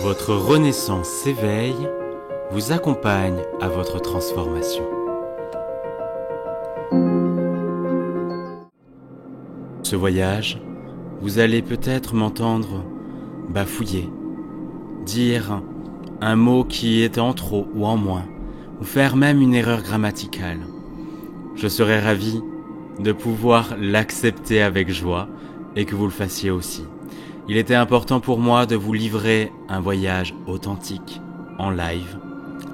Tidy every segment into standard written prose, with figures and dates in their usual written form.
Votre renaissance s'éveille, vous accompagne à votre transformation. Ce voyage, vous allez peut-être m'entendre bafouiller, dire un mot qui est en trop ou en moins, ou faire même une erreur grammaticale. Je serais ravi de pouvoir l'accepter avec joie et que vous le fassiez aussi. Il était important pour moi de vous livrer un voyage authentique, en live.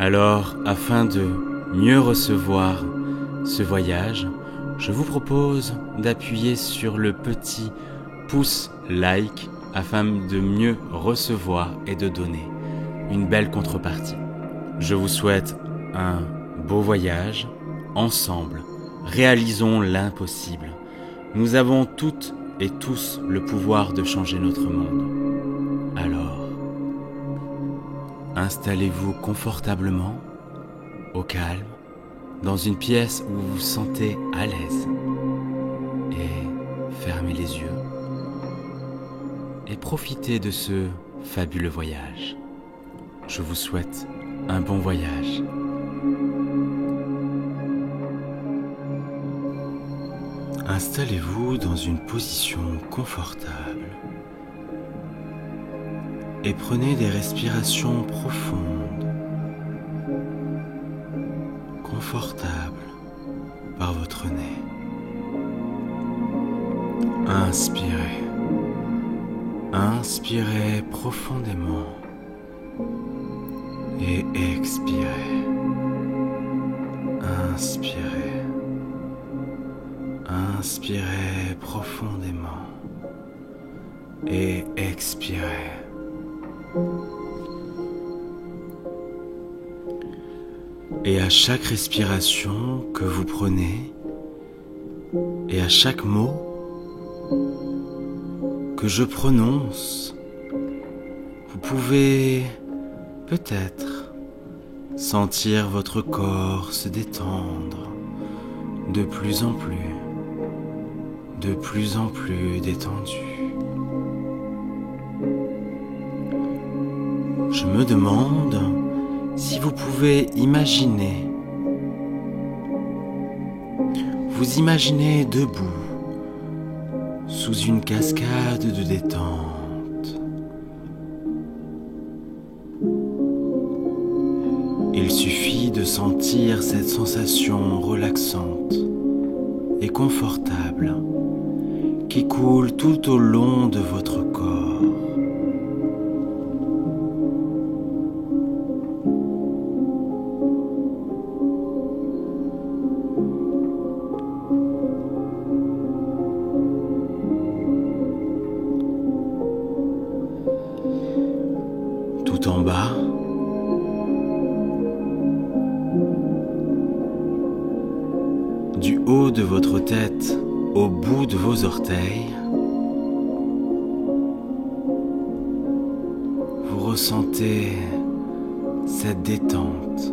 Alors, afin de mieux recevoir ce voyage, je vous propose d'appuyer sur le petit pouce like afin de mieux recevoir et de donner une belle contrepartie. Je vous souhaite un beau voyage. Ensemble, réalisons l'impossible. Nous avons toutes et tous le pouvoir de changer notre monde. Alors, installez-vous confortablement, au calme, dans une pièce où vous vous sentez à l'aise et fermez les yeux et profitez de ce fabuleux voyage. Je vous souhaite un bon voyage. Installez-vous dans une position confortable et prenez des respirations profondes, confortables par votre nez. Inspirez. Inspirez profondément et expirez. Inspirez. Inspirez profondément et expirez. Et à chaque respiration que vous prenez et à chaque mot que je prononce, vous pouvez peut-être sentir votre corps se détendre de plus en plus détendu. Je me demande si vous pouvez imaginer, vous imaginez debout sous une cascade de détente. Il suffit de sentir cette sensation relaxante et confortable qui coule tout au long de votre corps. Tout en bas, du haut de votre tête au bout de vos orteils, vous ressentez cette détente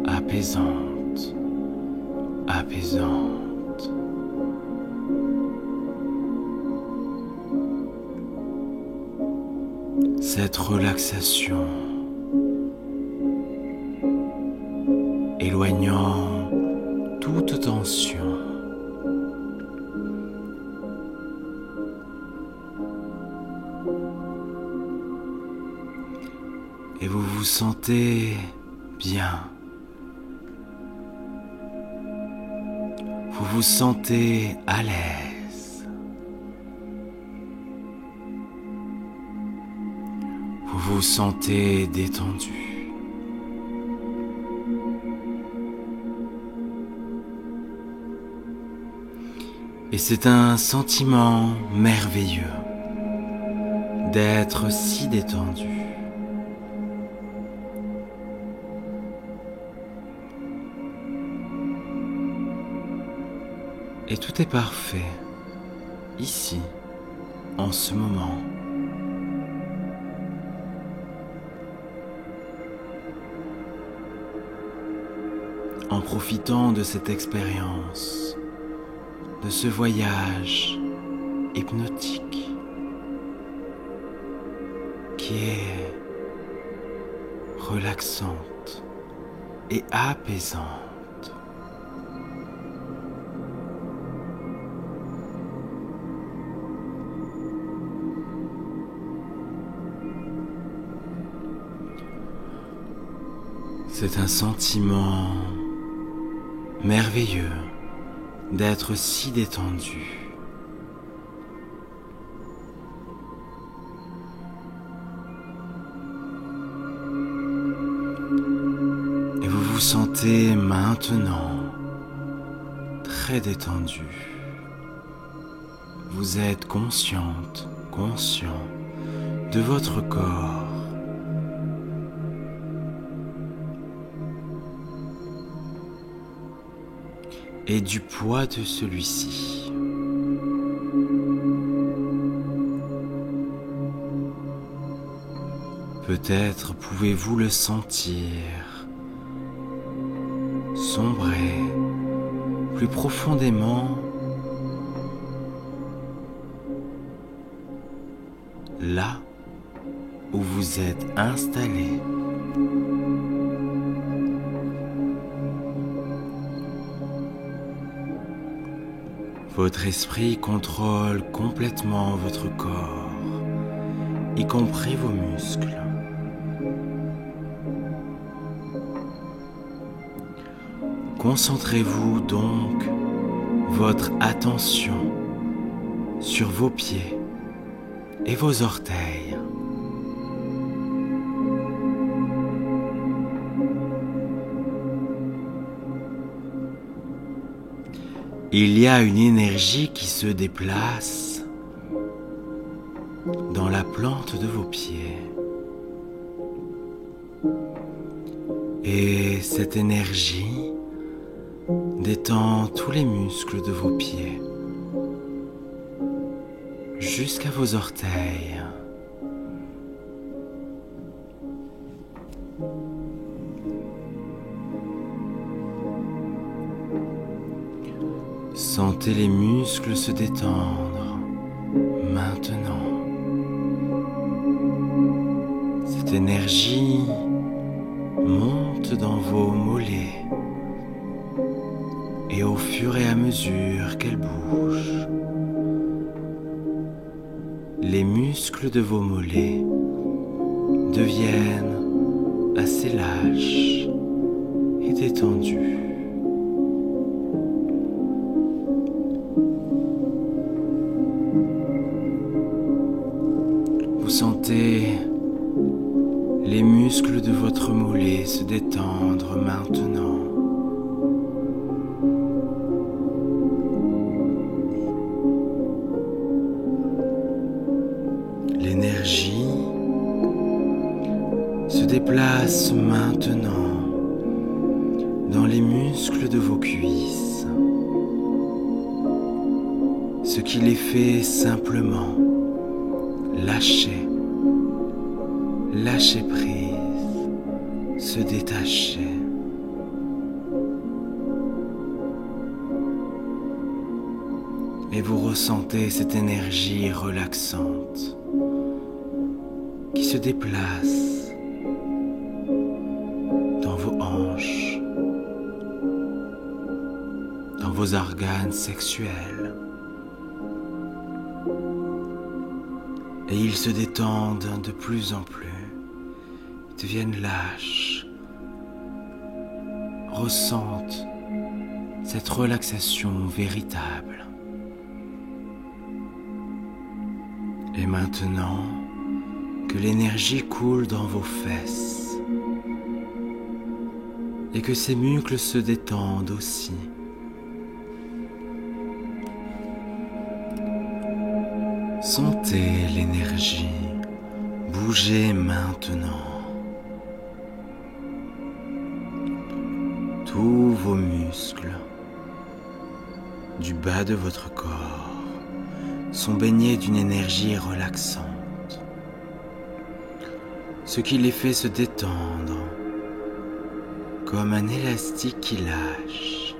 apaisante, apaisante. Cette relaxation éloignant toute tension. Et vous vous sentez bien. Vous vous sentez à l'aise. Vous vous sentez détendu. Et c'est un sentiment merveilleux d'être si détendu. Et tout est parfait, ici, en ce moment. En profitant de cette expérience, de ce voyage hypnotique qui est relaxante et apaisante. C'est un sentiment merveilleux d'être si détendu. Et vous vous sentez maintenant très détendu. Vous êtes consciente, conscient de votre corps. Et du poids de celui-ci. Peut-être pouvez-vous le sentir sombrer plus profondément là où vous êtes installé. Votre esprit contrôle complètement votre corps, y compris vos muscles. Concentrez-vous donc votre attention sur vos pieds et vos orteils. Il y a une énergie qui se déplace dans la plante de vos pieds. Et cette énergie détend tous les muscles de vos pieds jusqu'à vos orteils. Sentez les muscles se détendre maintenant. Cette énergie monte dans vos mollets et au fur et à mesure qu'elle bouge, les muscles de vos mollets deviennent assez lâches et détendus. Vous sentez les muscles de votre mollet se détendre maintenant. L'énergie se déplace maintenant dans les muscles de vos cuisses, ce qui les fait simplement lâcher prise, se détacher. Et vous ressentez cette énergie relaxante qui se déplace dans vos hanches, dans vos organes sexuels. Et ils se détendent de plus en plus, deviennent lâches, ressentent cette relaxation véritable. Et maintenant que l'énergie coule dans vos fesses et que ces muscles se détendent aussi, sentez l'énergie bouger maintenant. Tous vos muscles du bas de votre corps sont baignés d'une énergie relaxante, ce qui les fait se détendre comme un élastique qui lâche.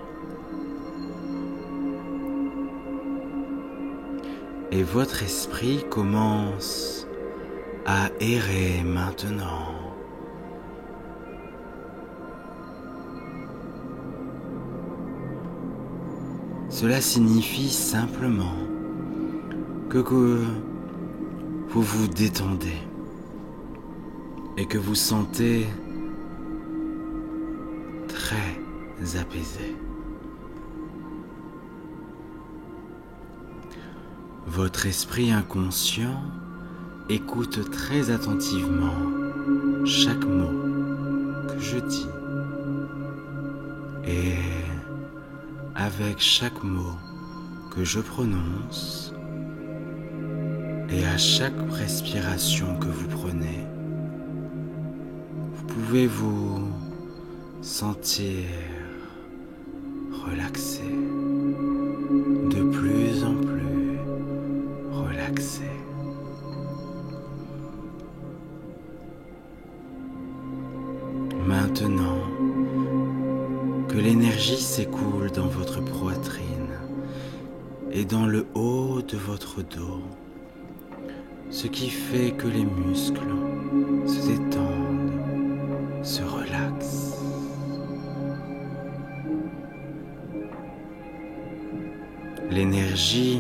Et votre esprit commence à errer maintenant Cela signifie simplement que vous vous détendez et que vous sentez très apaisé. Votre esprit inconscient écoute très attentivement chaque mot que je dis. Et avec chaque mot que je prononce et à chaque respiration que vous prenez, vous pouvez vous sentir relaxé, de plus en plus relaxé. Maintenant que l'énergie s'écoule dans votre poitrine et dans le haut de votre dos, ce qui fait que les muscles se détendent, se relaxent. L'énergie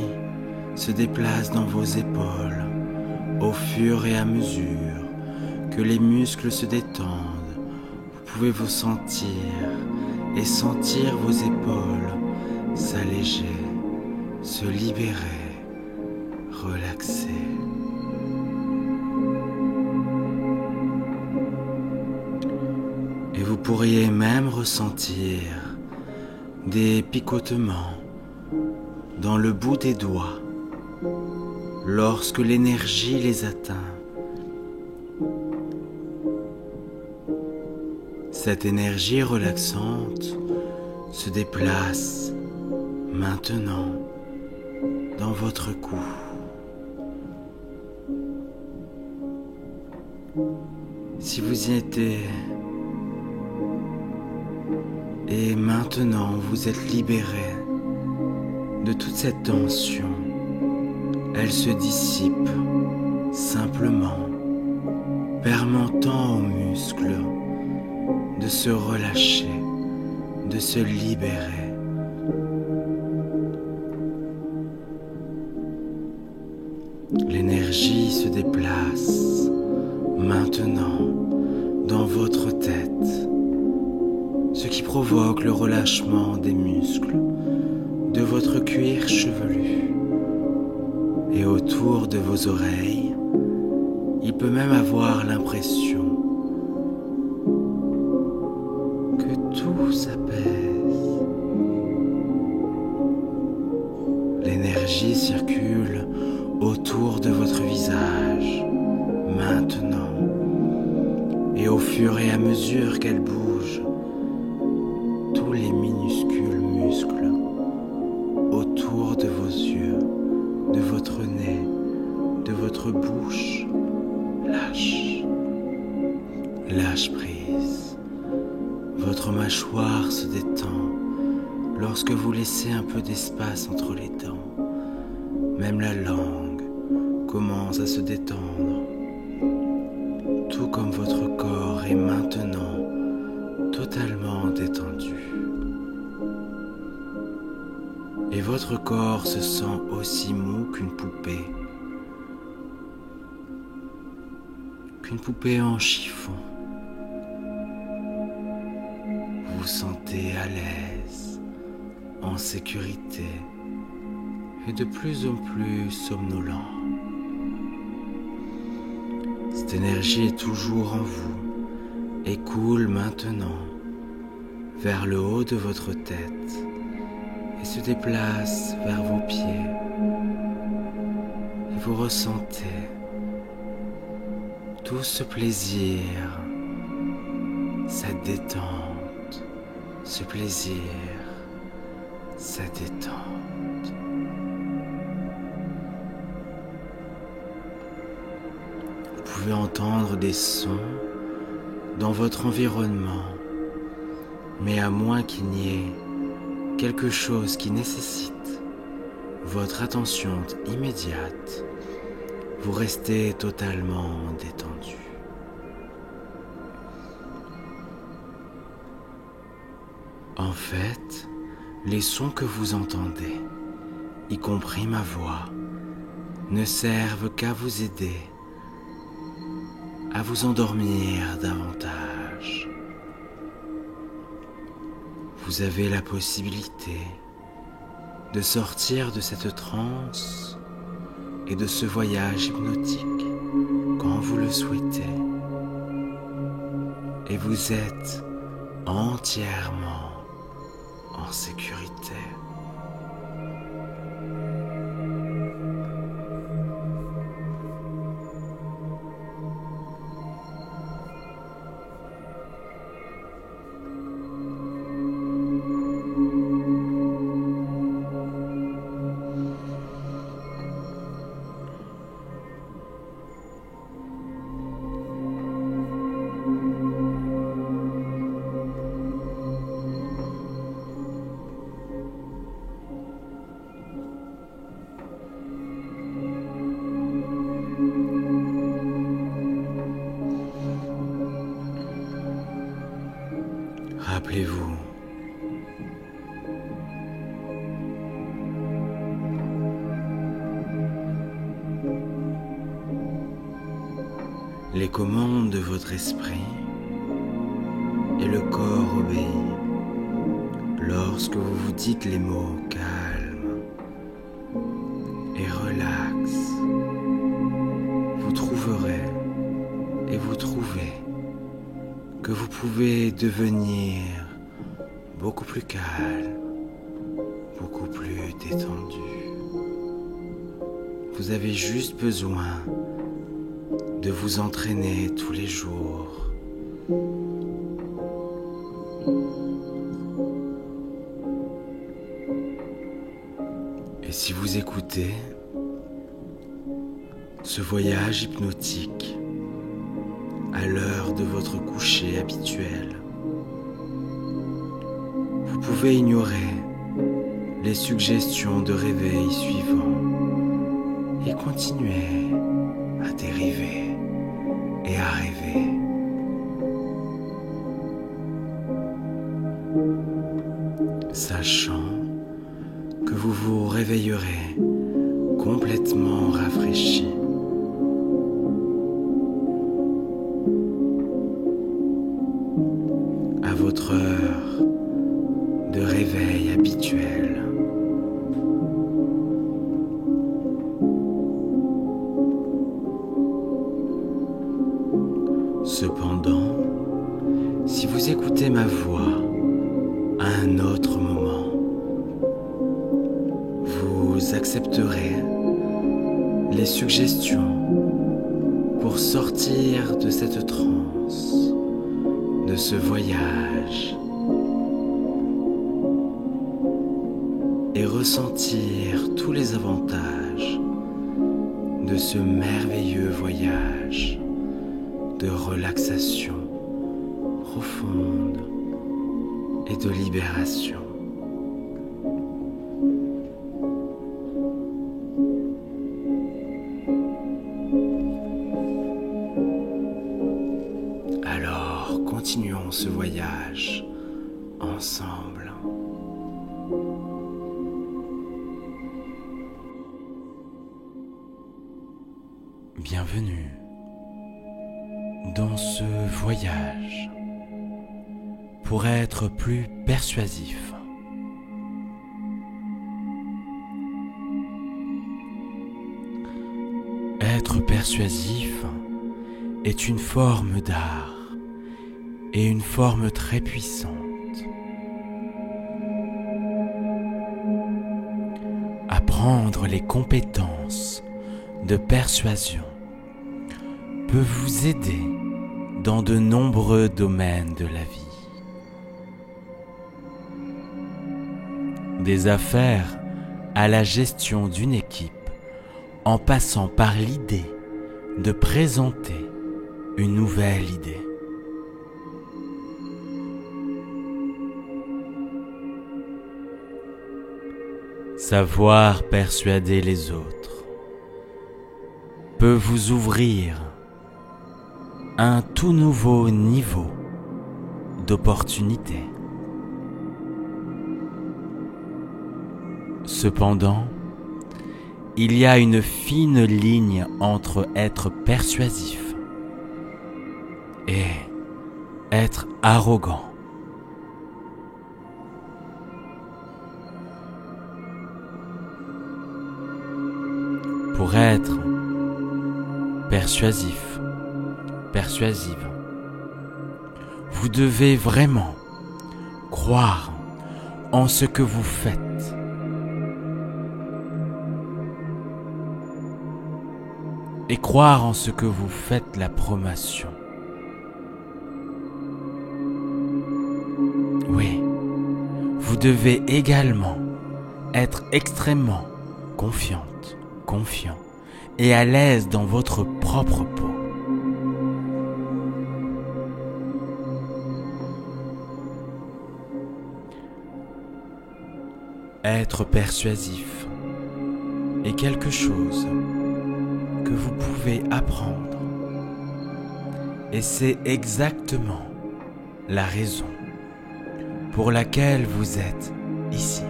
se déplace dans vos épaules au fur et à mesure que les muscles se détendent. Vous pouvez vous sentir et sentir vos épaules s'alléger, se libérer, relaxer. Et vous pourriez même ressentir des picotements dans le bout des doigts lorsque l'énergie les atteint. Cette énergie relaxante se déplace maintenant dans votre cou. Si vous y étiez et maintenant vous êtes libéré de toute cette tension, elle se dissipe simplement, permettant aux muscles de se relâcher, de se libérer. L'énergie se déplace maintenant dans votre tête, ce qui provoque le relâchement des muscles de votre cuir chevelu. Et autour de vos oreilles, il peut même avoir l'impression que tout s'apaise. L'énergie circule autour de votre visage maintenant, et au fur et à mesure qu'elle bouge, tous les minuscules muscles autour de vos yeux, de votre nez, de votre bouche, lâche prise. Votre mâchoire se détend lorsque vous laissez un peu d'espace entre les dents. Même la langue commence à se détendre, tout comme votre corps est maintenant totalement détendu. Et votre corps se sent aussi mou qu'une poupée en chiffon. Vous vous sentez à l'aise, en sécurité et de plus en plus somnolent. Cette énergie est toujours en vous et coule maintenant vers le haut de votre tête et se déplace vers vos pieds. Et vous ressentez tout ce plaisir, cette détente, ce plaisir, cette détente. Vous pouvez entendre des sons dans votre environnement, mais à moins qu'il n'y ait quelque chose qui nécessite votre attention immédiate, vous restez totalement détendu. En fait, Les sons que vous entendez, y compris ma voix, ne servent qu'à vous aider à vous endormir davantage. Vous avez la possibilité de sortir de cette transe et de ce voyage hypnotique quand vous le souhaitez. Et vous êtes entièrement en sécurité. Rappelez-vous, les commandes de votre esprit et le corps obéit lorsque vous vous dites les mots calme et relax. Vous trouverez et vous trouvez que vous pouvez devenir beaucoup plus calme, beaucoup plus détendu. Vous avez juste besoin de vous entraîner tous les jours. Et si vous écoutez ce voyage hypnotique à l'heure de votre coucher habituel, vous pouvez ignorer les suggestions de réveil suivants et continuer à dériver et à rêver. Sachant que vous vous réveillerez complètement rafraîchi. À votre heure de réveil habituelle. Cependant, si vous écoutez ma voix à un autre moment, vous accepterez les suggestions pour sortir de cette transe, de ce voyage, et ressentir tous les avantages de ce merveilleux voyage de relaxation profonde et de libération. Alors, continuons ce voyage ensemble. Bienvenue dans ce voyage pour être plus persuasif. Être persuasif est une forme d'art et une forme très puissante. Apprendre les compétences de persuasion peut vous aider dans de nombreux domaines de la vie. Des affaires à la gestion d'une équipe, en passant par l'idée de présenter une nouvelle idée. Savoir persuader les autres peut vous ouvrir un tout nouveau niveau d'opportunité. Cependant, il y a une fine ligne entre être persuasif et être arrogant. Pour être persuasif, persuasive, vous devez vraiment croire en ce que vous faites. Et croire en ce que vous faites la promotion. Oui, vous devez également être extrêmement confiante, confiant et à l'aise dans votre propre peau. Être persuasif est quelque chose que vous pouvez apprendre. Et c'est exactement la raison pour laquelle vous êtes ici.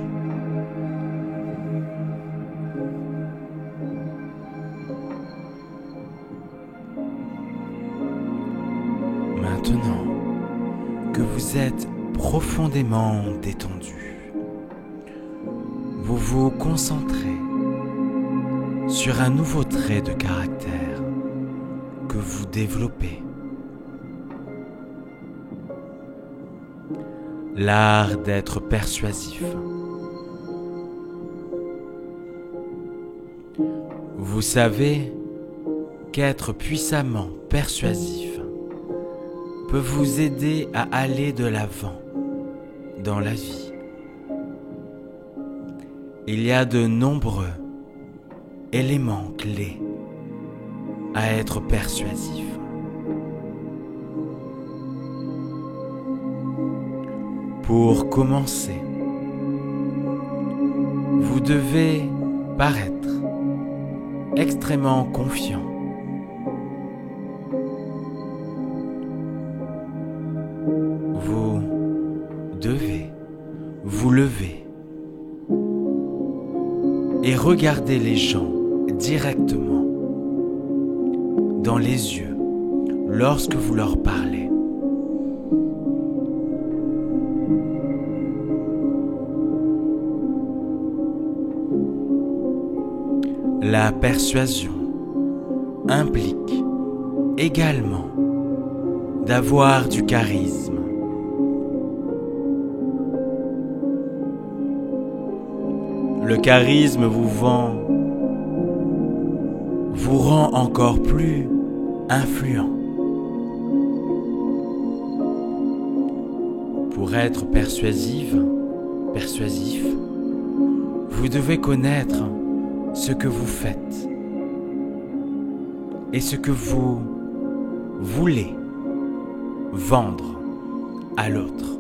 Maintenant que vous êtes profondément détendu, vous vous concentrez sur un nouveau trait de caractère que vous développez. L'art d'être persuasif. Vous savez qu'être puissamment persuasif peut vous aider à aller de l'avant dans la vie. Il y a de nombreux éléments clés à être persuasif. Pour commencer, vous devez paraître extrêmement confiant. Vous devez vous lever et regarder les gens directement dans les yeux lorsque vous leur parlez. La persuasion implique également d'avoir du charisme. Le charisme vous rend encore plus influent. Pour être persuasif, vous devez connaître ce que vous faites et ce que vous voulez vendre à l'autre.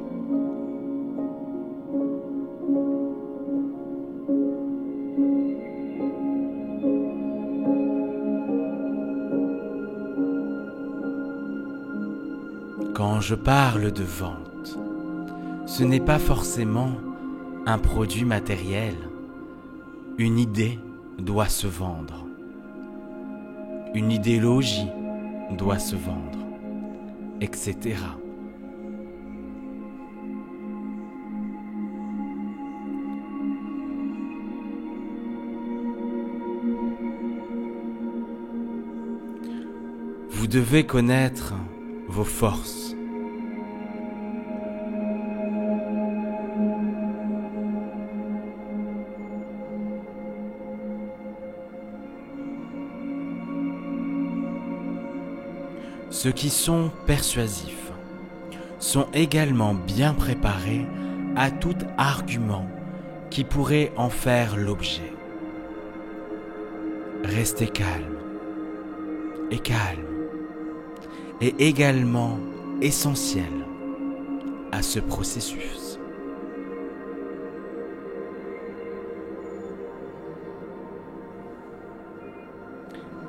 Quand je parle de vente, ce n'est pas forcément un produit matériel. Une idée doit se vendre. Une idéologie doit se vendre, etc. Vous devez connaître vos forces. Ceux qui sont persuasifs sont également bien préparés à tout argument qui pourrait en faire l'objet. Restez calme est également essentiel à ce processus.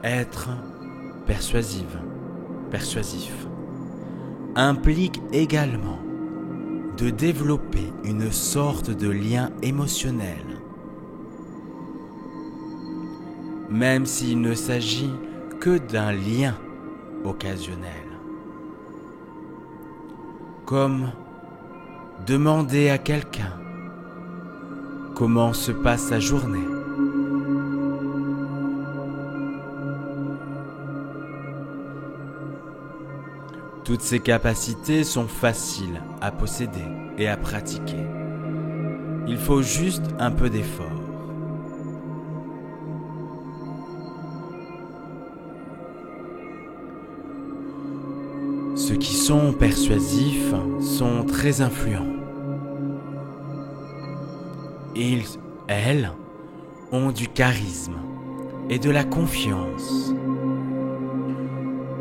Être persuasif implique également de développer une sorte de lien émotionnel même s'il ne s'agit que d'un lien occasionnel. Comme demander à quelqu'un comment se passe sa journée. Toutes ces capacités sont faciles à posséder et à pratiquer. Il faut juste un peu d'effort. Ceux qui sont persuasifs sont très influents. Ils, elles, ont du charisme et de la confiance,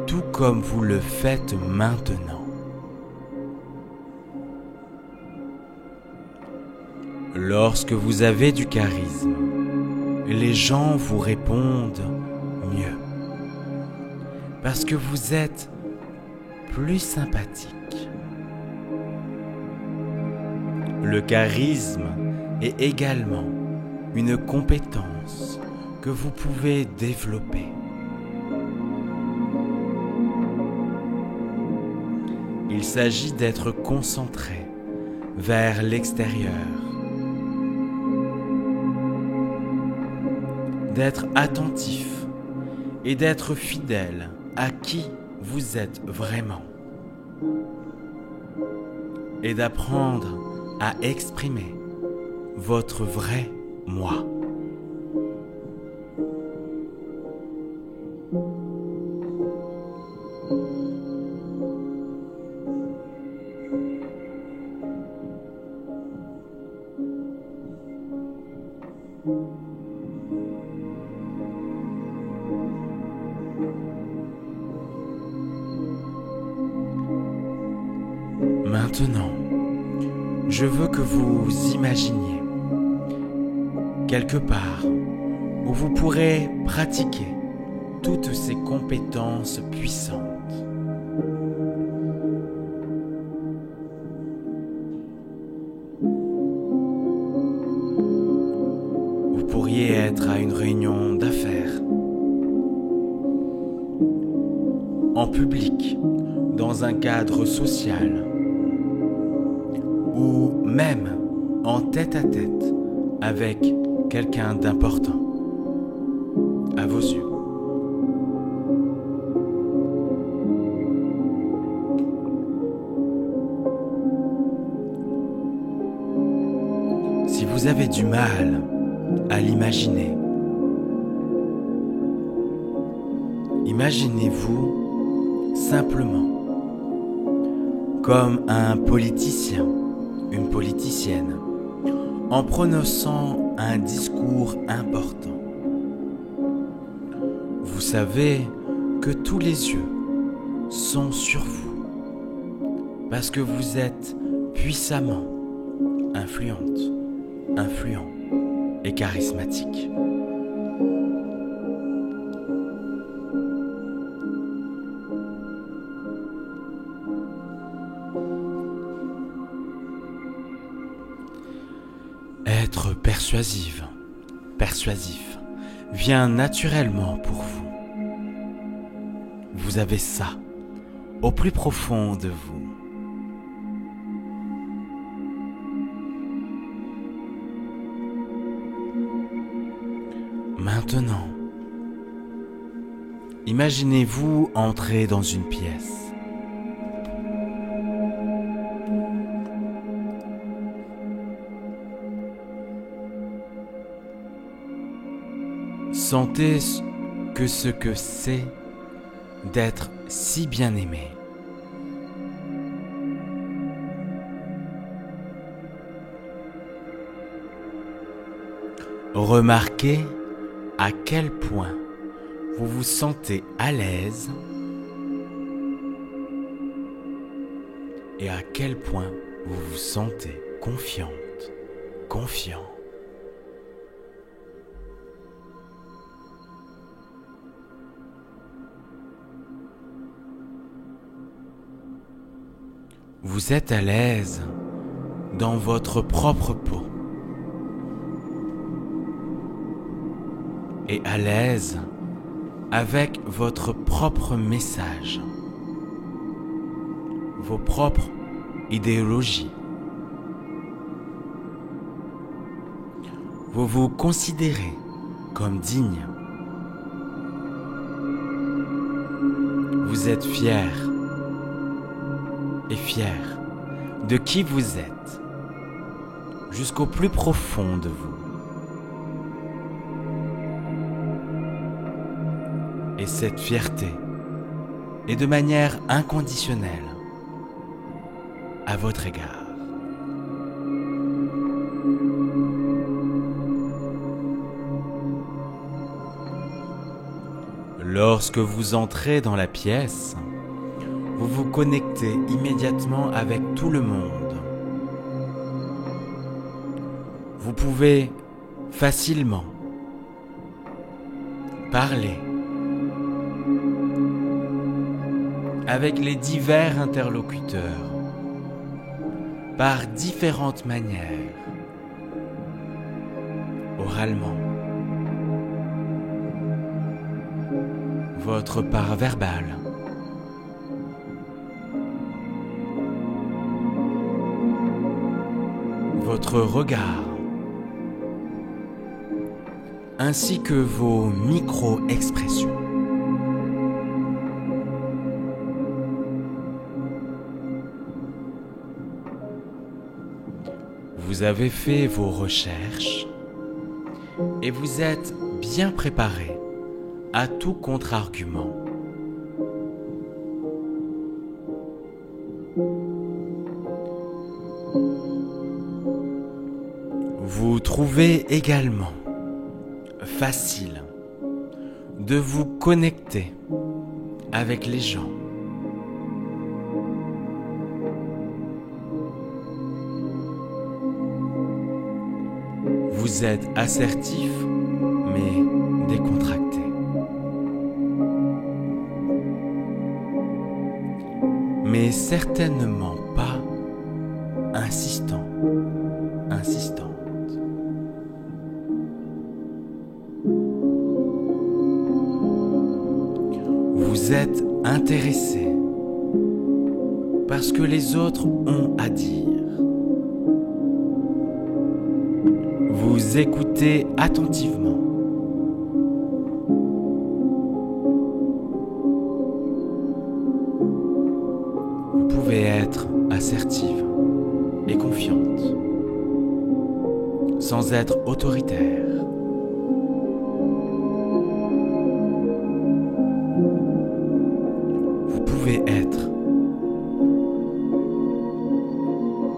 tout comme vous le faites maintenant. Lorsque vous avez du charisme, les gens vous répondent mieux, parce que vous êtes plus sympathique. Le charisme est également une compétence que vous pouvez développer. Il s'agit d'être concentré vers l'extérieur, d'être attentif et d'être fidèle à qui vous êtes vraiment, et d'apprendre à exprimer votre vrai moi. Maintenant, je veux que vous imaginiez quelque part où vous pourrez pratiquer toutes ces compétences puissantes. Vous pourriez être à une réunion d'affaires, en public, dans un cadre social, ou même en tête-à-tête avec quelqu'un d'important à vos yeux. Si vous avez du mal à l'imaginer, imaginez-vous simplement comme un politicien, une politicienne, en prononçant un discours important. Vous savez que tous les yeux sont sur vous, parce que vous êtes puissamment influente, influent et charismatique. Être persuasif, vient naturellement pour vous. Vous avez ça au plus profond de vous. Maintenant, imaginez-vous entrer dans une pièce. Sentez ce que c'est d'être si bien aimé. Remarquez à quel point vous vous sentez à l'aise et à quel point vous vous sentez confiante, confiant. Vous êtes à l'aise dans votre propre peau. et à l'aise avec votre propre message, vos propres idéologies. Vous vous considérez comme digne. Vous êtes fier et fier de qui vous êtes, jusqu'au plus profond de vous. Et cette fierté est de manière inconditionnelle à votre égard. Lorsque vous entrez dans la pièce, vous vous connectez immédiatement avec tout le monde. Vous pouvez facilement parler avec les divers interlocuteurs par différentes manières, oralement, votre part verbale, votre regard, ainsi que vos micro-expressions. Vous avez fait vos recherches et vous êtes bien préparé à tout contre-argument. Vous trouvez également facile de vous connecter avec les gens. Vous êtes assertif, mais décontracté. Mais certainement pas insistant, insistante. Vous êtes intéressé par ce que les autres ont à dire. Vous écoutez attentivement. Vous pouvez être assertive et confiante, sans être autoritaire. Vous pouvez être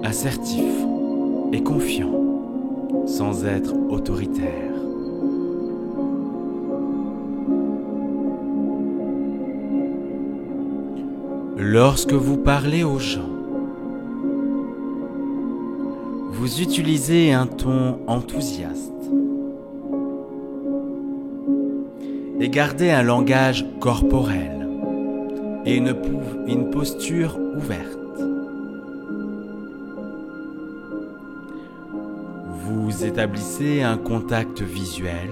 assertif et confiant, sans être autoritaire. Lorsque vous parlez aux gens, vous utilisez un ton enthousiaste et gardez un langage corporel et une posture ouverte. Vous établissez un contact visuel.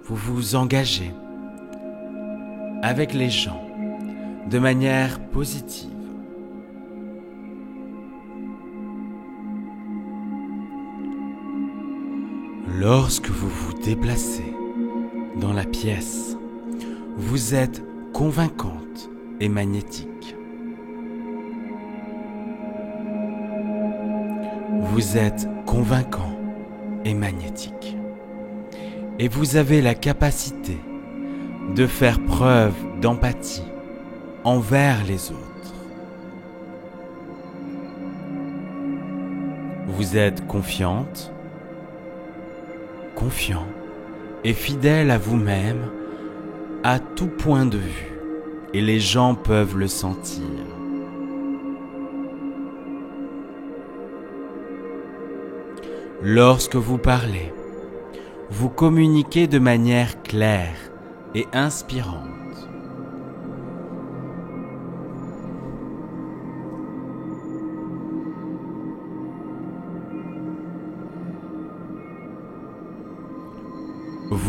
Vous vous engagez avec les gens de manière positive. Lorsque vous vous déplacez dans la pièce, vous êtes convaincante et magnétique. Vous êtes convaincant et magnétique. Et vous avez la capacité de faire preuve d'empathie envers les autres. Vous êtes confiante, confiant et fidèle à vous-même à tout point de vue, et les gens peuvent le sentir. Lorsque vous parlez, vous communiquez de manière claire et inspirante.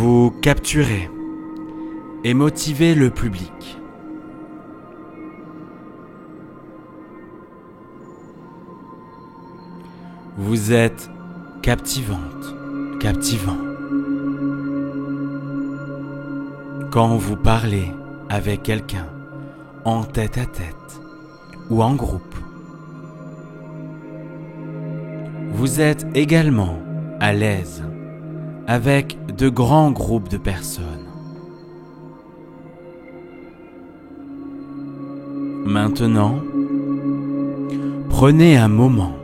Vous capturez et motivez le public. Vous êtes captivante, captivant. Quand vous parlez avec quelqu'un, en tête-à-tête ou en groupe, vous êtes également à l'aise avec de grands groupes de personnes. Maintenant, prenez un moment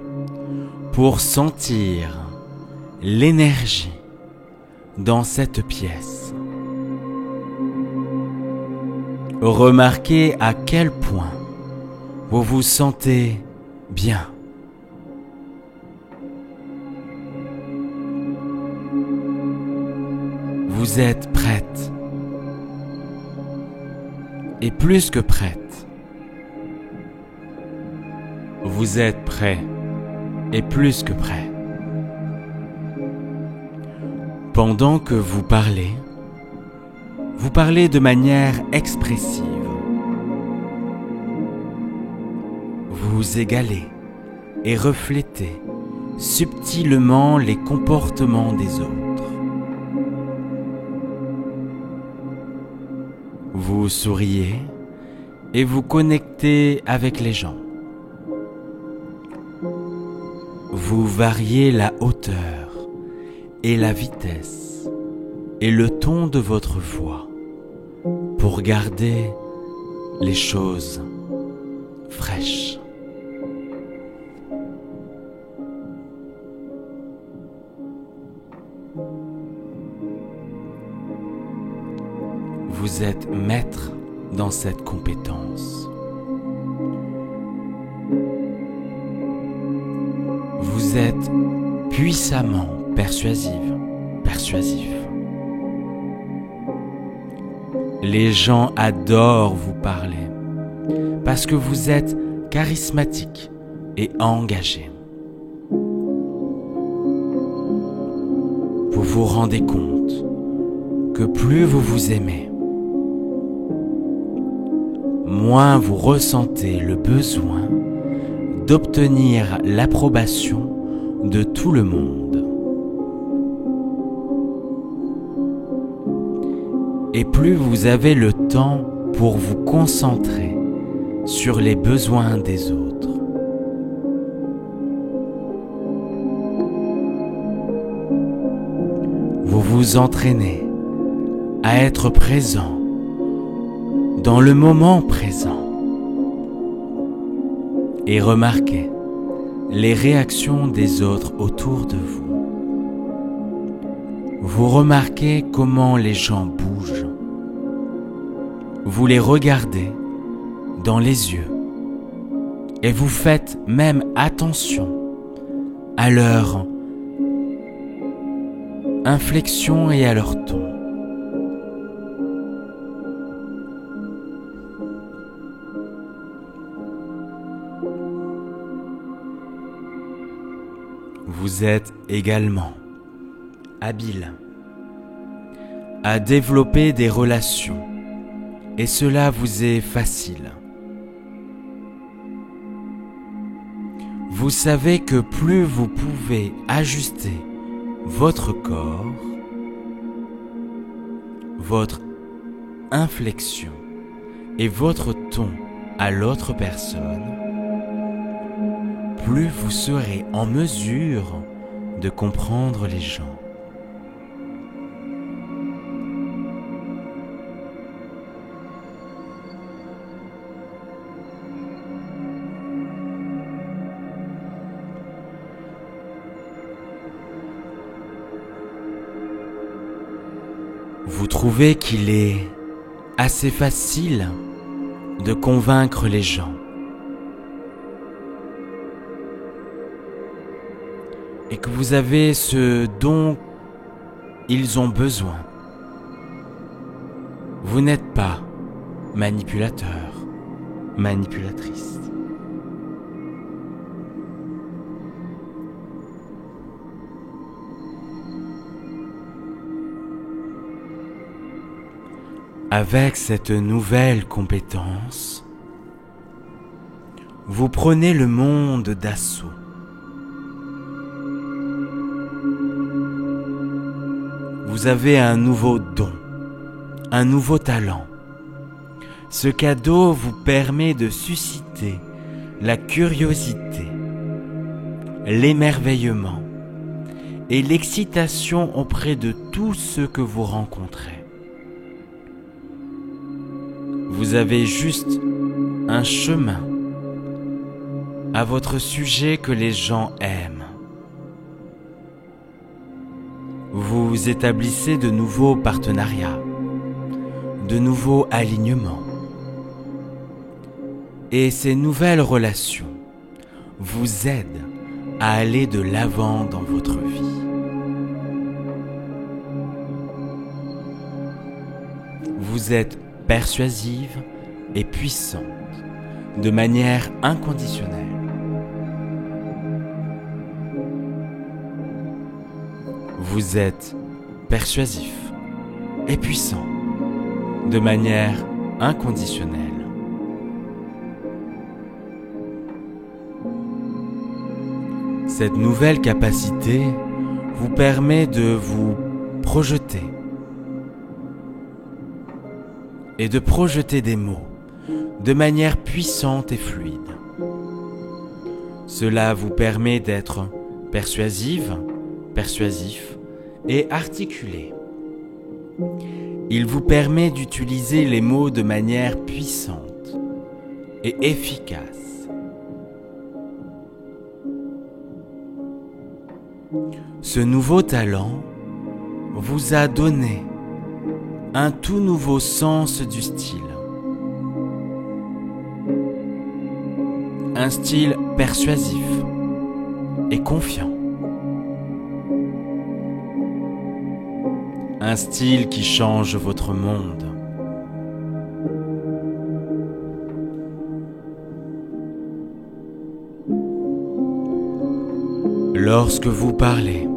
pour sentir l'énergie dans cette pièce. Remarquez à quel point vous vous sentez bien. Vous êtes prête. Et plus que prête. Vous êtes prêt. Et plus que prêt. Pendant que vous parlez de manière expressive. Vous égalez et reflétez subtilement les comportements des autres. Vous souriez et vous connectez avec les gens. Vous variez la hauteur et la vitesse et le ton de votre voix pour garder les choses fraîches. Vous êtes maître dans cette compétence. Vous êtes puissamment persuasif. Les gens adorent vous parler parce que vous êtes charismatique et engagé. Vous vous rendez compte que plus vous vous aimez, moins vous ressentez le besoin d'obtenir l'approbation de tout le monde. Et plus vous avez le temps pour vous concentrer sur les besoins des autres. Vous vous entraînez à être présent dans le moment présent et remarquez les réactions des autres autour de vous. Vous remarquez comment les gens bougent. Vous les regardez dans les yeux et vous faites même attention à leur inflexion et à leur ton. Vous êtes également habile à développer des relations et cela vous est facile. Vous savez que plus vous pouvez ajuster votre corps, votre inflexion et votre ton à l'autre personne, plus vous serez en mesure de comprendre les gens. Vous trouvez qu'il est assez facile de convaincre les gens. Et que vous avez ce dont ils ont besoin. Vous n'êtes pas manipulateur, manipulatrice. Avec cette nouvelle compétence, vous prenez le monde d'assaut. Vous avez un nouveau don, un nouveau talent. Ce cadeau vous permet de susciter la curiosité, l'émerveillement et l'excitation auprès de tous ceux que vous rencontrez. Vous avez juste un chemin à votre sujet que les gens aiment. Vous établissez de nouveaux partenariats, de nouveaux alignements. Et ces nouvelles relations vous aident à aller de l'avant dans votre vie. Vous êtes persuasive et puissante de manière inconditionnelle. Vous êtes persuasif et puissant de manière inconditionnelle. Cette nouvelle capacité vous permet de vous projeter et de projeter des mots de manière puissante et fluide. Cela vous permet d'être persuasive, persuasif et articulé. Il vous permet d'utiliser les mots de manière puissante et efficace. Ce nouveau talent vous a donné un tout nouveau sens du style. Un style persuasif et confiant. Un style qui change votre monde. Lorsque vous parlez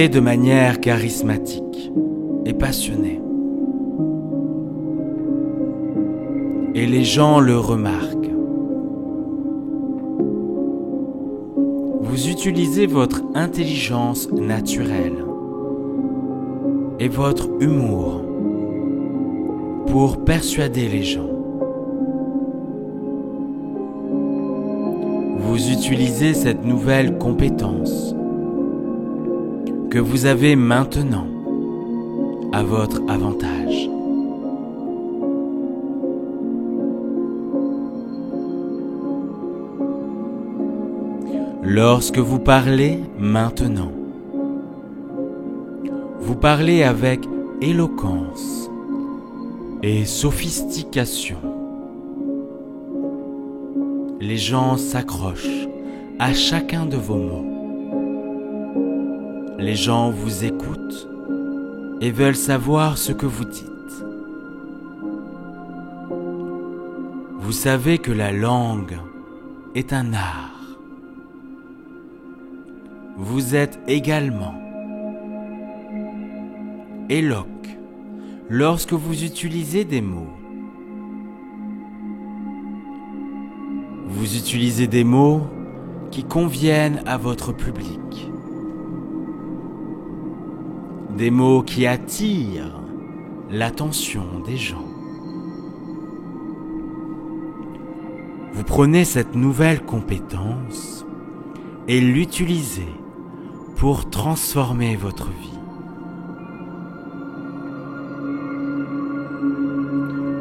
de manière charismatique et passionnée. Et les gens le remarquent. Vous utilisez votre intelligence naturelle et votre humour pour persuader les gens. Vous utilisez cette nouvelle compétence que vous avez maintenant à votre avantage. Lorsque vous parlez maintenant, vous parlez avec éloquence et sophistication. Les gens s'accrochent à chacun de vos mots. Les gens vous écoutent et veulent savoir ce que vous dites. Vous savez que la langue est un art. Vous êtes également éloque lorsque vous utilisez des mots. Vous utilisez des mots qui conviennent à votre public. Des mots qui attirent l'attention des gens. Vous prenez cette nouvelle compétence et l'utilisez pour transformer votre vie.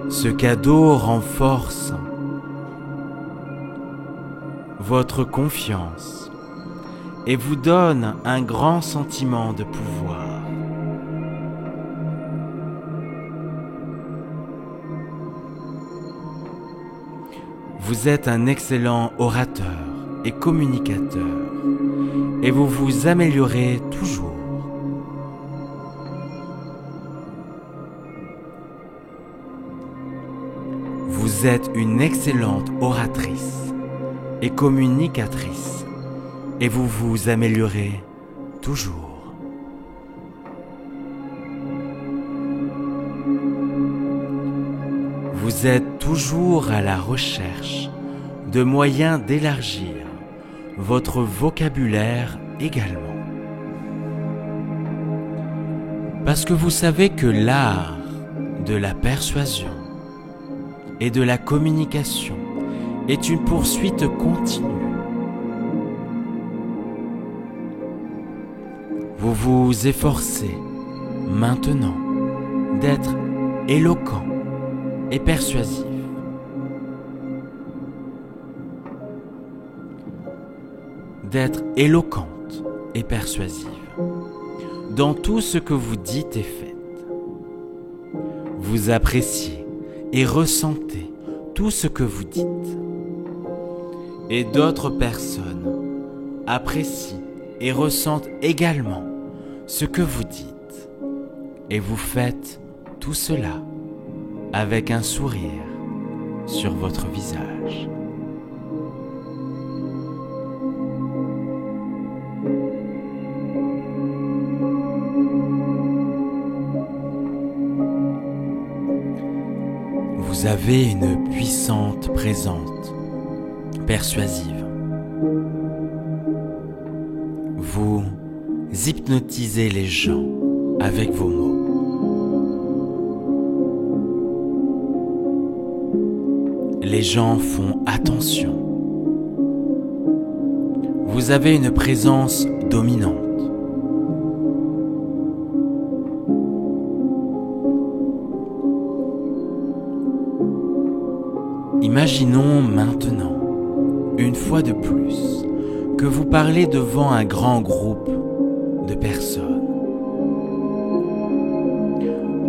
Ce cadeau renforce votre confiance et vous donne un grand sentiment de pouvoir. Vous êtes un excellent orateur et communicateur et vous vous améliorez toujours. Vous êtes une excellente oratrice et communicatrice et vous vous améliorez toujours. Vous êtes toujours à la recherche de moyens d'élargir votre vocabulaire également. Parce que vous savez que l'art de la persuasion et de la communication est une poursuite continue. Vous vous efforcez maintenant d'être éloquent et persuasif. D'être éloquente et persuasive dans tout ce que vous dites et faites. Vous appréciez et ressentez tout ce que vous dites. Et d'autres personnes apprécient et ressentent également ce que vous dites. Et vous faites tout cela avec un sourire sur votre visage. Vous avez une puissante présence persuasive. Vous hypnotisez les gens avec vos mots. Les gens font attention. Vous avez une présence dominante. Imaginons maintenant, une fois de plus, que vous parlez devant un grand groupe de personnes.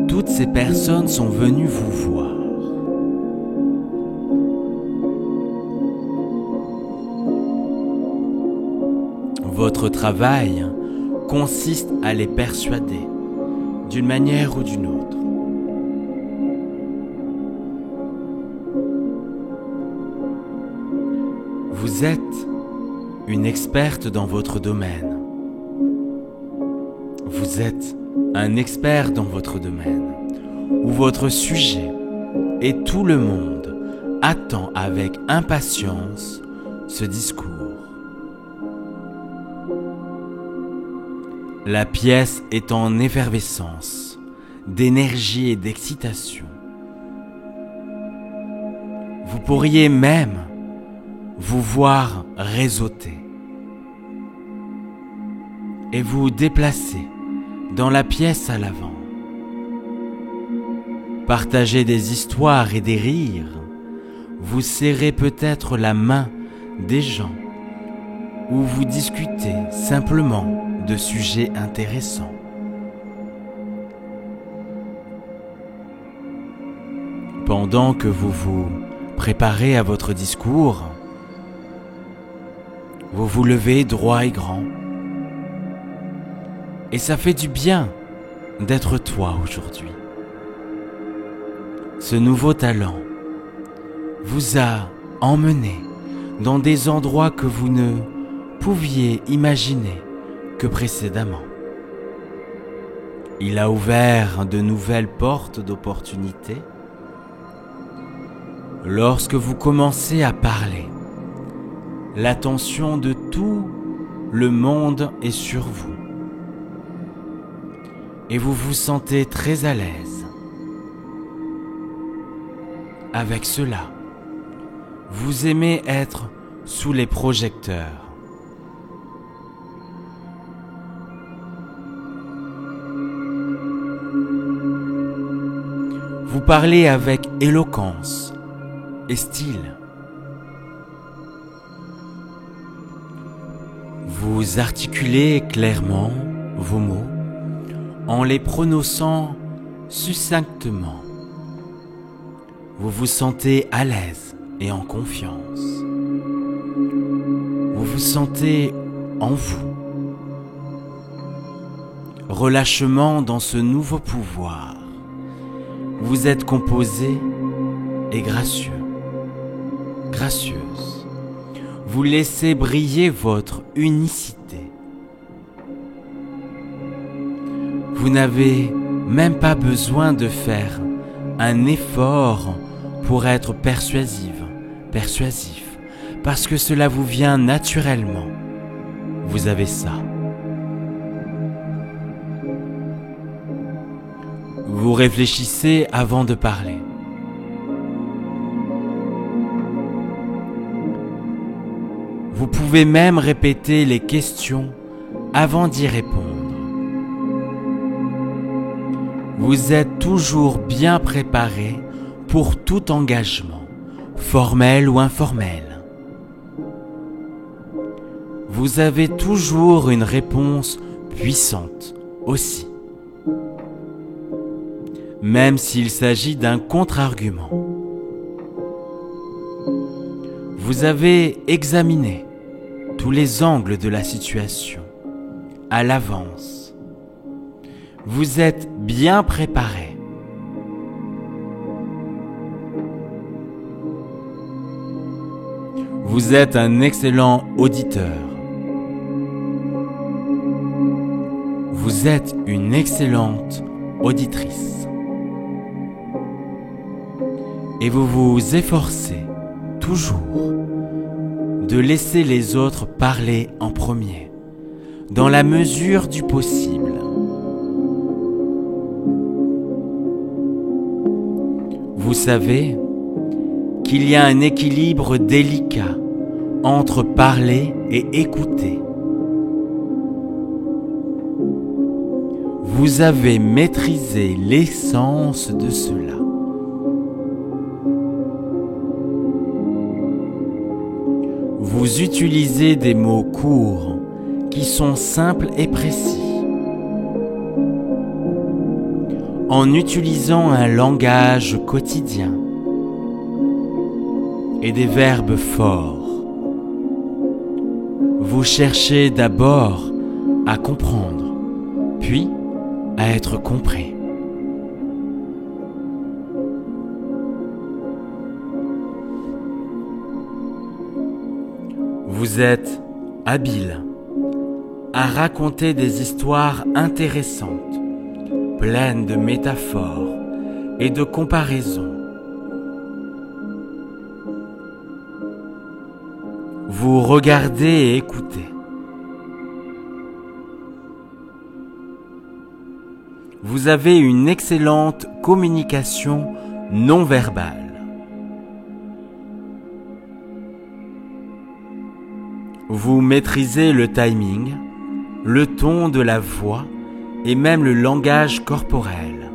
Toutes ces personnes sont venues vous voir. Votre travail consiste à les persuader d'une manière ou d'une autre. Vous êtes une experte dans votre domaine. Vous êtes un expert dans votre domaine ou votre sujet et tout le monde attend avec impatience ce discours. La pièce est en effervescence d'énergie et d'excitation. Vous pourriez même vous voir réseauter et vous déplacer dans la pièce à l'avant. Partager des histoires et des rires, vous serrez peut-être la main des gens ou vous discutez simplement de sujets intéressants. Pendant que vous vous préparez à votre discours, vous vous levez droit et grand. Et ça fait du bien d'être toi aujourd'hui. Ce nouveau talent vous a emmené dans des endroits que vous ne pouviez imaginer que précédemment. Il a ouvert de nouvelles portes d'opportunités. Lorsque vous commencez à parler, l'attention de tout le monde est sur vous. Et vous vous sentez très à l'aise. Avec cela, vous aimez être sous les projecteurs. Vous parlez avec éloquence et style. Vous articulez clairement vos mots en les prononçant succinctement. Vous vous sentez à l'aise et en confiance. Vous vous sentez en vous. Relâchement dans ce nouveau pouvoir. Vous êtes composé et gracieux, gracieuse. Vous laissez briller votre unicité. Vous n'avez même pas besoin de faire un effort pour être persuasive, persuasif, parce que cela vous vient naturellement. Vous avez ça. Vous réfléchissez avant de parler. Vous pouvez même répéter les questions avant d'y répondre. Vous êtes toujours bien préparé pour tout engagement, formel ou informel. Vous avez toujours une réponse puissante aussi, même s'il s'agit d'un contre-argument. Vous avez examiné tous les angles de la situation à l'avance. Vous êtes bien préparé. Vous êtes un excellent auditeur. Vous êtes une excellente auditrice. Et vous vous efforcez toujours de laisser les autres parler en premier, dans la mesure du possible. Vous savez qu'il y a un équilibre délicat entre parler et écouter. Vous avez maîtrisé l'essence de cela. Vous utilisez des mots courts qui sont simples et précis. En utilisant un langage quotidien et des verbes forts, vous cherchez d'abord à comprendre, puis à être compris. Vous êtes habile à raconter des histoires intéressantes, pleines de métaphores et de comparaisons. Vous regardez et écoutez. Vous avez une excellente communication non verbale. Vous maîtrisez le timing, le ton de la voix et même le langage corporel.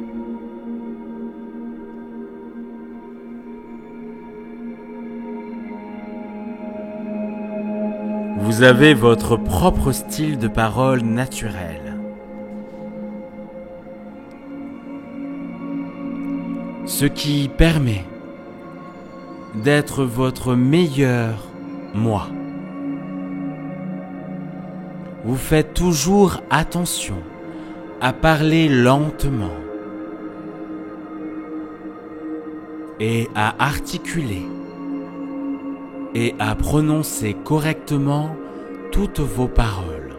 Vous avez votre propre style de parole naturel. Ce qui permet d'être votre meilleur moi. Vous faites toujours attention à parler lentement et à articuler et à prononcer correctement toutes vos paroles.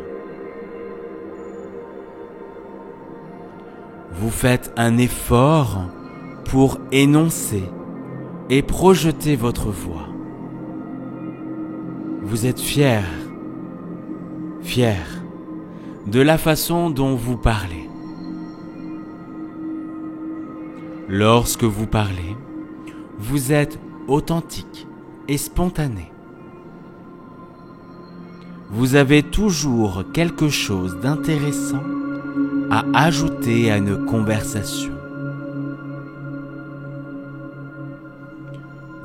Vous faites un effort pour énoncer et projeter votre voix. Vous êtes fier de la façon dont vous parlez. Lorsque vous parlez, vous êtes authentique et spontané. Vous avez toujours quelque chose d'intéressant à ajouter à une conversation.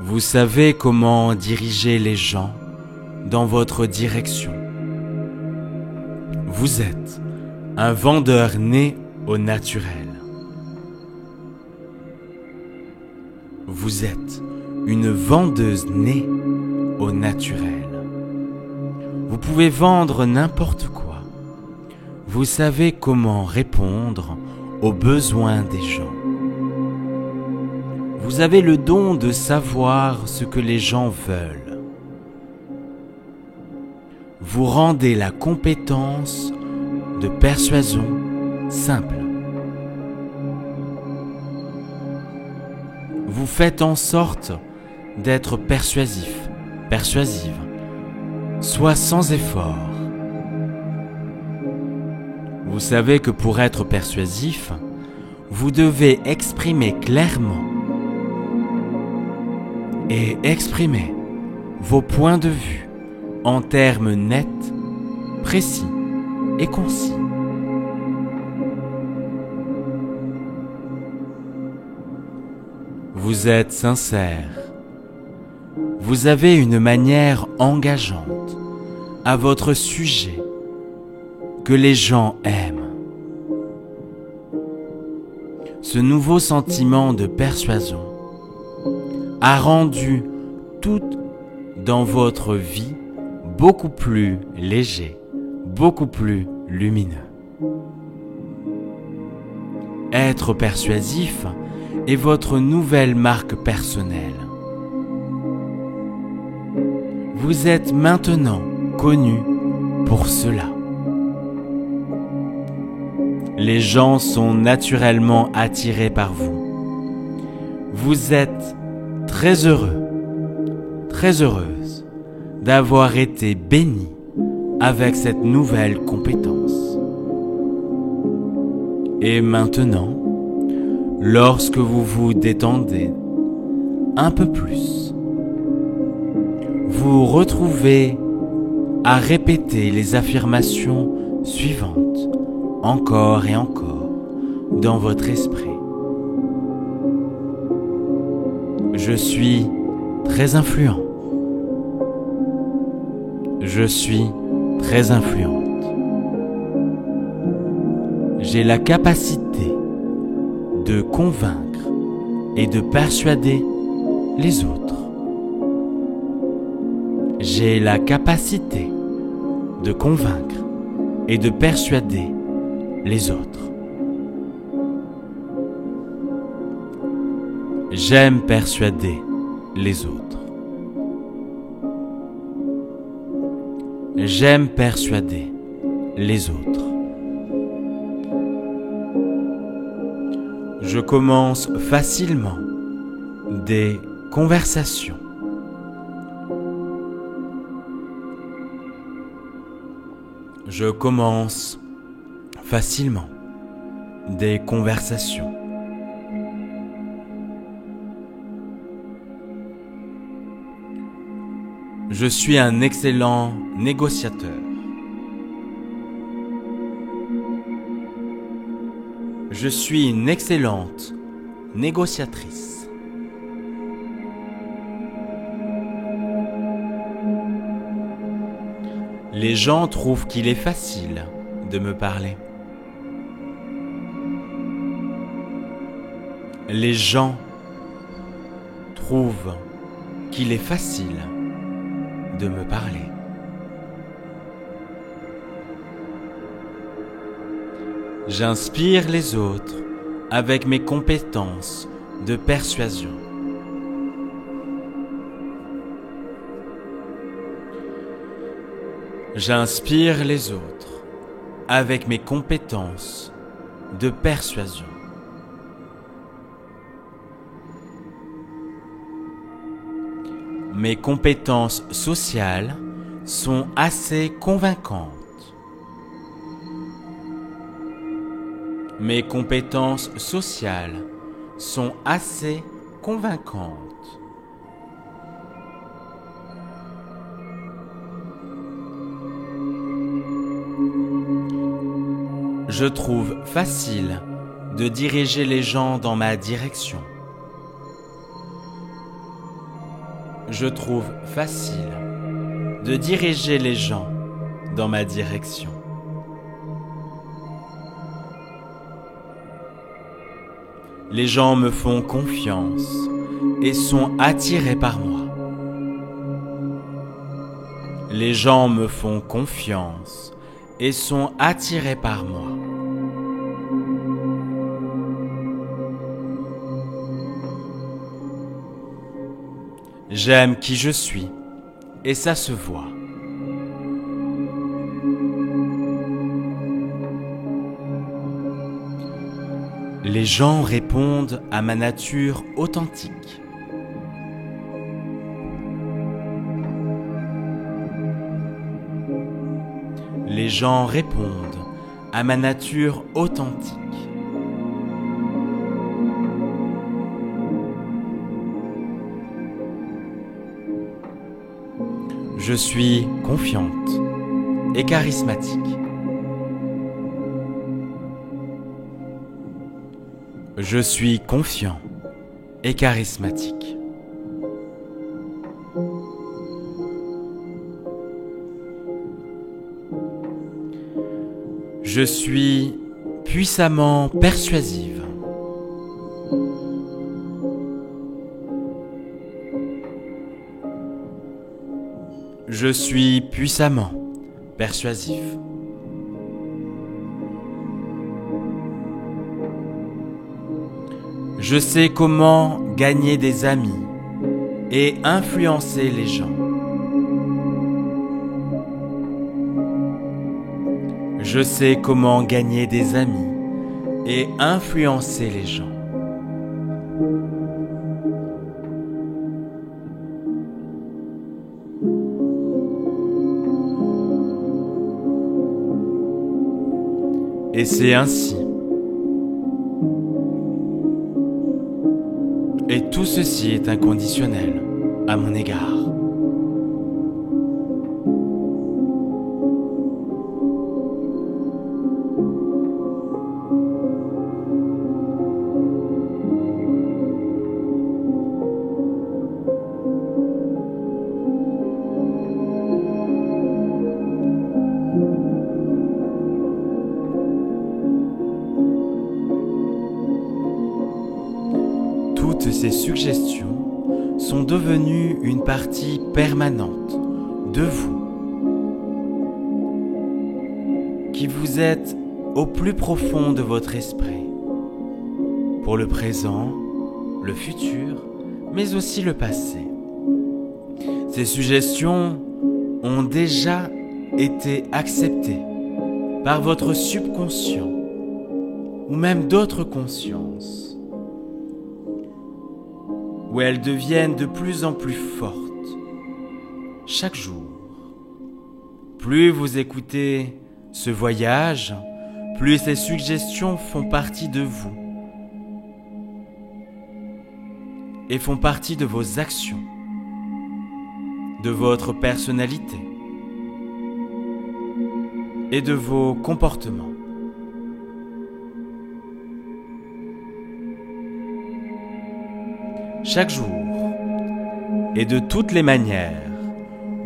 Vous savez comment diriger les gens dans votre direction. Vous êtes un vendeur né au naturel. Vous êtes une vendeuse née au naturel. Vous pouvez vendre n'importe quoi. Vous savez comment répondre aux besoins des gens. Vous avez le don de savoir ce que les gens veulent. Vous rendez la compétence de persuasion simple. vous faites en sorte d'être persuasif, persuasive, soit sans effort. Vous savez que pour être persuasif, vous devez exprimer clairement et exprimer vos points de vue en termes nets, précis et concis. Vous êtes sincère. Vous avez une manière engageante à votre sujet que les gens aiment. Ce nouveau sentiment de persuasion a rendu tout dans votre vie beaucoup plus léger, beaucoup plus lumineux. Être persuasif est votre nouvelle marque personnelle. Vous êtes maintenant connu pour cela. Les gens sont naturellement attirés par vous. Vous êtes très heureux, très heureuse d'avoir été béni avec cette nouvelle compétence. Et maintenant, lorsque vous vous détendez un peu plus, vous retrouvez à répéter les affirmations suivantes encore et encore dans votre esprit. Je suis très influent. Je suis très influente. J'ai la capacité de convaincre et de persuader les autres. J'ai la capacité de convaincre et de persuader les autres. J'aime persuader les autres. J'aime persuader les autres. Je commence facilement des conversations. Je commence facilement des conversations. Je suis un excellent négociateur. Je suis une excellente négociatrice. Les gens trouvent qu'il est facile de me parler. Les gens trouvent qu'il est facile de me parler. J'inspire les autres avec mes compétences de persuasion. J'inspire les autres avec mes compétences de persuasion. Mes compétences sociales sont assez convaincantes. Mes compétences sociales sont assez convaincantes. Je trouve facile de diriger les gens dans ma direction. Je trouve facile de diriger les gens dans ma direction. Les gens me font confiance et sont attirés par moi. Les gens me font confiance et sont attirés par moi. J'aime qui je suis et ça se voit. Les gens répondent à ma nature authentique. Les gens répondent à ma nature authentique. Je suis confiante et charismatique. Je suis confiant et charismatique. Je suis puissamment persuasive. Je suis puissamment persuasif. Je sais comment gagner des amis et influencer les gens. Je sais comment gagner des amis et influencer les gens. Et c'est ainsi. Et tout ceci est inconditionnel à mon égard. Toutes ces suggestions sont devenues une partie permanente de vous, qui vous êtes au plus profond de votre esprit, pour le présent, le futur, mais aussi le passé. Ces suggestions ont déjà été acceptées par votre subconscient ou même d'autres consciences, où elles deviennent de plus en plus fortes chaque jour. Plus vous écoutez ce voyage, plus ces suggestions font partie de vous et font partie de vos actions, de votre personnalité et de vos comportements. Chaque jour, et de toutes les manières,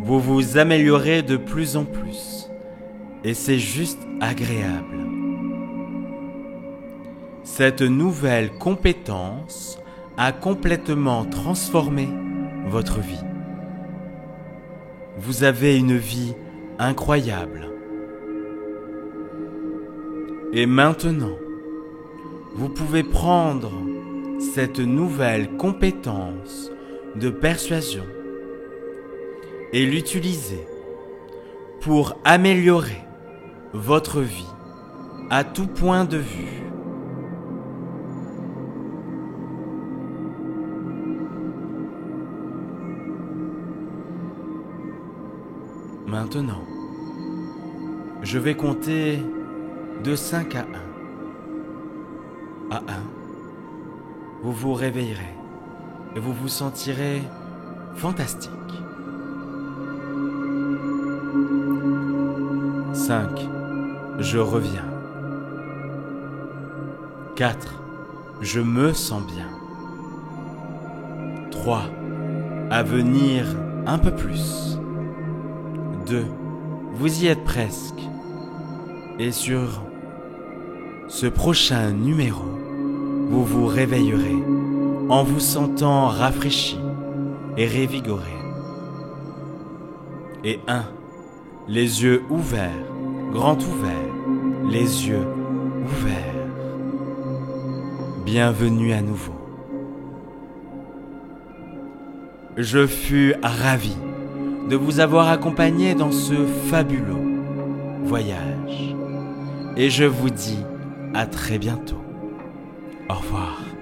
vous vous améliorez de plus en plus, et c'est juste agréable. Cette nouvelle compétence a complètement transformé votre vie. Vous avez une vie incroyable. Et maintenant, vous pouvez prendre cette nouvelle compétence de persuasion et l'utiliser pour améliorer votre vie à tout point de vue. Maintenant, je vais compter de 5 à 1. À 1, vous vous réveillerez et vous vous sentirez fantastique. 5, je reviens. 4, je me sens bien. 3, à venir un peu plus. 2, vous y êtes presque. Et sur ce prochain numéro, vous vous réveillerez en vous sentant rafraîchi et révigoré. Et 1, les yeux ouverts, grands ouverts, les yeux ouverts. Bienvenue à nouveau. Je fus ravi de vous avoir accompagné dans ce fabuleux voyage. Et je vous dis à très bientôt. Au revoir.